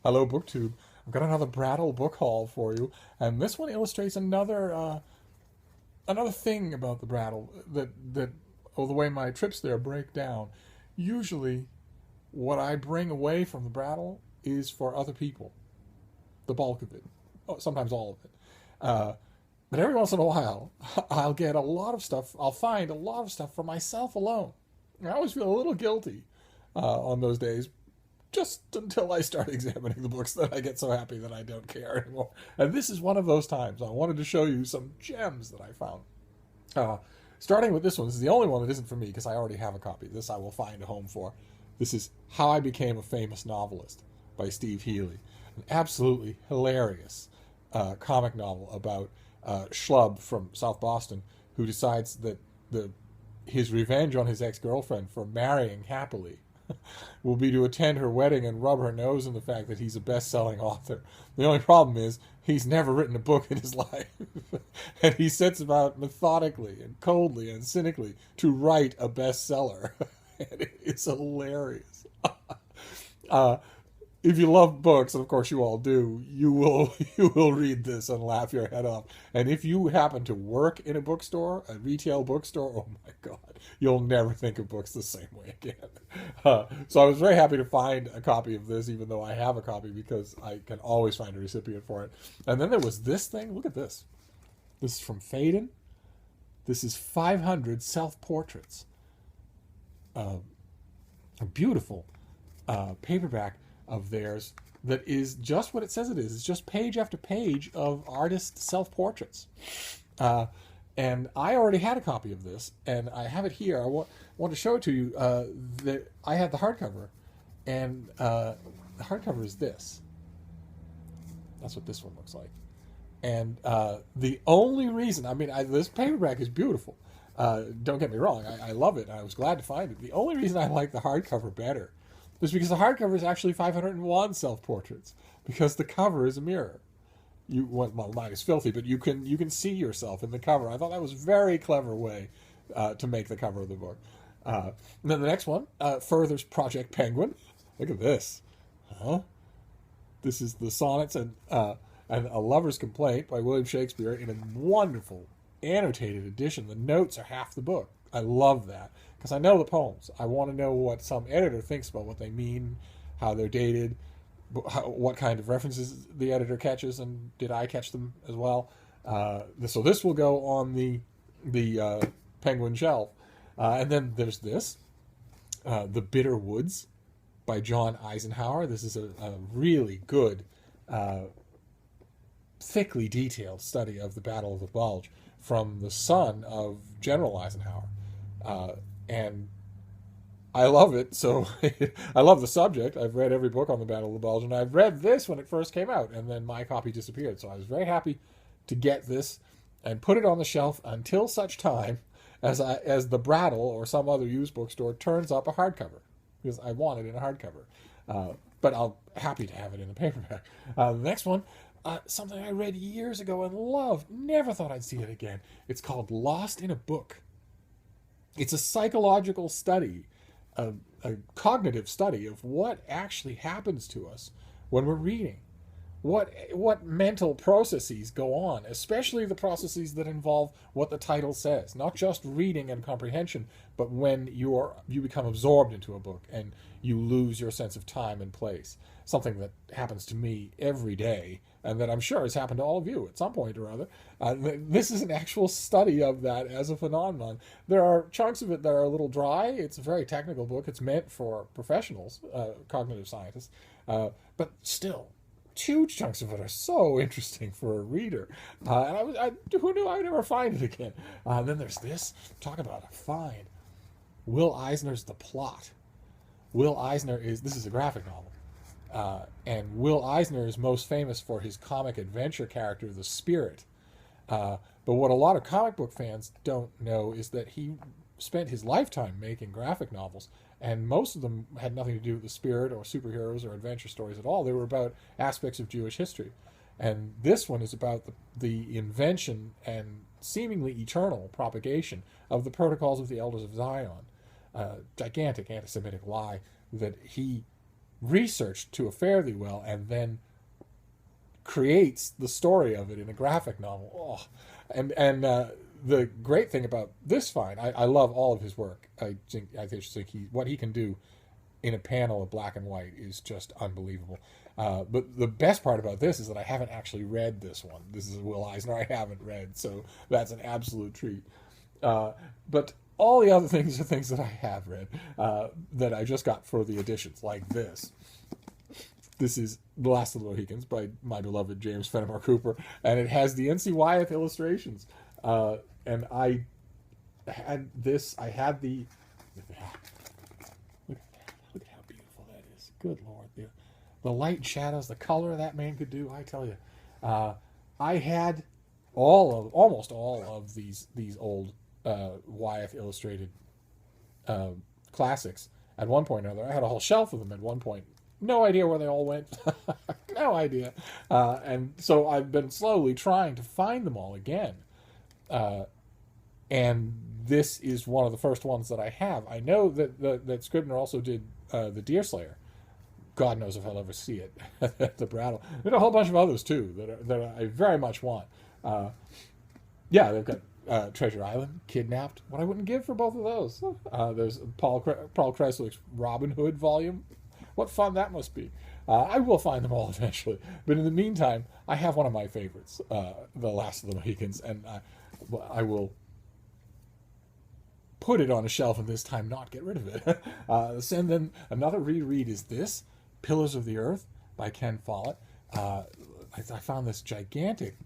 Hello, BookTube. I've got another Brattle Book-Haul for you, and this one illustrates another thing about the Brattle the way my trips there break down. Usually, what I bring away from the Brattle is for other people, the bulk of it, sometimes all of it. But every once in a while, I'll get a lot of stuff. I'll find a lot of stuff for myself alone. I always feel a little guilty on those days, just until I start examining the books that I get so happy that I don't care anymore. And this is one of those times. I wanted to show you some gems that I found. Starting with this one. This is the only one that isn't for me because I already have a copy. This I will find a home for. This is How I Became a Famous Novelist by Steve Healy. An absolutely hilarious comic novel about schlub from South Boston who decides that his revenge on his ex-girlfriend for marrying happily will be to attend her wedding and rub her nose in the fact that he's a best-selling author. The only problem is he's never written a book in his life. And he sets about methodically and coldly and cynically to write a bestseller. And it's hilarious. If you love books, and of course you all do, you will read this and laugh your head off. And if you happen to work in a bookstore, a retail bookstore, oh my God, you'll never think of books the same way again. So I was very happy to find a copy of this, even though I have a copy, because I can always find a recipient for it. And then there was this thing. Look at this. This is from Faden. This is 500 self-portraits. A beautiful paperback of theirs that is just what it says it is. It's just page after page of artist self-portraits. And I already had a copy of this, and I have it here. I want to show it to you. That I had the hardcover, and the hardcover is this. That's what this one looks like. And the only reason, this paperback is beautiful. Don't get me wrong. I love it. I was glad to find it. The only reason I like the hardcover better is because the hardcover is actually 501 self-portraits, because the cover is a mirror. Mine is filthy, but you can see yourself in the cover. I thought that was a very clever way to make the cover of the book. And then the next one, Further's Project Penguin. Look at this. This is the Sonnets and A Lover's Complaint by William Shakespeare in a wonderful annotated edition. The notes are half the book. I love that because I know the poems. I want to know what some editor thinks about what they mean, how they're dated, what kind of references the editor catches, and did I catch them as well. So this will go on the Penguin shelf. And then there's this, The Bitter Woods by John Eisenhower. This is a really good, thickly detailed study of the Battle of the Bulge from the son of General Eisenhower. And I love it. So I love the subject. I've read every book on the Battle of the Bulge, and I've read this when it first came out, and then my copy disappeared. So I was very happy to get this and put it on the shelf until such time as the Brattle or some other used bookstore turns up a hardcover, because I want it in a hardcover. But I'm happy to have it in a paperback. The next one, something I read years ago and loved, never thought I'd see it again. It's called Lost in a Book. It's a psychological study, a cognitive study of what actually happens to us when we're reading. What mental processes go on, especially the processes that involve what the title says. Not just reading and comprehension, but when you become absorbed into a book and you lose your sense of time and place. Something that happens to me every day, and that I'm sure has happened to all of you at some point or other. This is an actual study of that as a phenomenon. There are chunks of it that are a little dry. It's a very technical book. It's meant for professionals, cognitive scientists. But still, huge chunks of it are so interesting for a reader. Who knew I would ever find it again? Then there's this. Talk about a find. Will Eisner's The Plot. This is a graphic novel. And Will Eisner is most famous for his comic adventure character, the Spirit. But what a lot of comic book fans don't know is that he spent his lifetime making graphic novels, and most of them had nothing to do with the Spirit or superheroes or adventure stories at all. They were about aspects of Jewish history. And this one is about the invention and seemingly eternal propagation of the protocols of the Elders of Zion. Gigantic anti-Semitic lie that he researched to a fare thee well, and then creates the story of it in a graphic novel. Oh, and the great thing about this find, I love all of his work. I just think what he can do in a panel of black and white is just unbelievable. But the best part about this is that I haven't actually read this one. This is Will Eisner I haven't read, so that's an absolute treat. But all the other things are things that I have read that I just got for the editions, like this. This is The Last of the Mohicans by my beloved James Fenimore Cooper, and it has the N.C. Wyeth illustrations. And I had this. I had the. Look at how beautiful that is. Good Lord, the light and shadows, the color that man could do. I tell you, I had almost all of these old Wyeth illustrated classics at one point or another. I had a whole shelf of them at one point. No idea where they all went. No idea. And so I've been slowly trying to find them all again. And this is one of the first ones that I have. I know that Scribner also did the Deerslayer. God knows if I'll ever see it at the Brattle. There's a whole bunch of others too that I very much want. Yeah, they've got Treasure Island, Kidnapped. What I wouldn't give for both of those. There's Paul Kreisler's Robin Hood volume. What fun that must be. I will find them all eventually. But in the meantime, I have one of my favorites, The Last of the Mohicans, and I will put it on a shelf and this time not get rid of it. Send them another reread is this, Pillars of the Earth by Ken Follett. I found this gigantic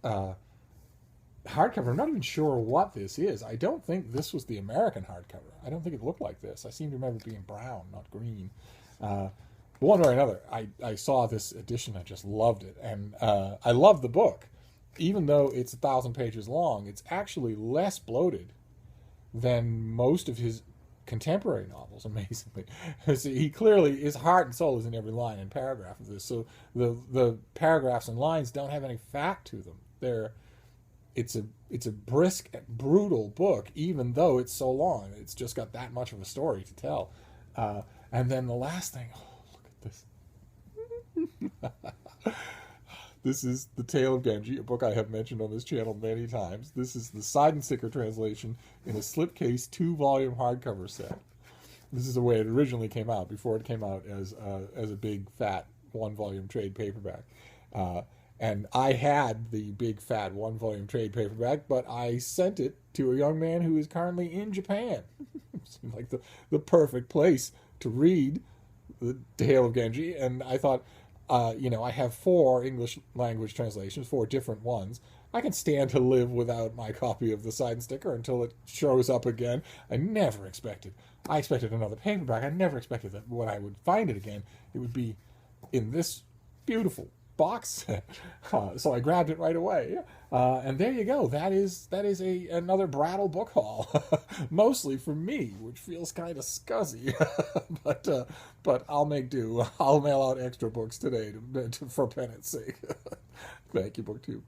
hardcover. I'm not even sure what this is. I don't think this was the American hardcover. I don't think it looked like this. I seem to remember it being brown, not green. One way or another, I saw this edition. I just loved it. And I love the book. Even though it's 1,000 pages long, it's actually less bloated than most of his contemporary novels, amazingly. So he clearly, his heart and soul is in every line and paragraph of this. So the paragraphs and lines don't have any fat to them. It's a brisk, brutal book, even though it's so long. It's just got that much of a story to tell. And then the last thing, look at this. This is The Tale of Genji, a book I have mentioned on this channel many times. This is the side and sticker translation in a slipcase 2-volume hardcover set. This is the way it originally came out, before it came out as a big, fat 1-volume trade paperback. And I had the big, fat 1-volume trade paperback, but I sent it to a young man who is currently in Japan. It seemed like the perfect place to read The Tale of Genji, and I thought, I have 4 English language translations, 4 different ones. I can stand to live without my copy of the side and sticker until it shows up again. I expected another paperback. I never expected that when I would find it again, it would be in this beautiful box set. So I grabbed it right away. And there you go. That is another Brattle Book-Haul. Mostly for me, which feels kind of scuzzy. but I'll make do. I'll mail out extra books today for penance sake. Thank you, BookTube.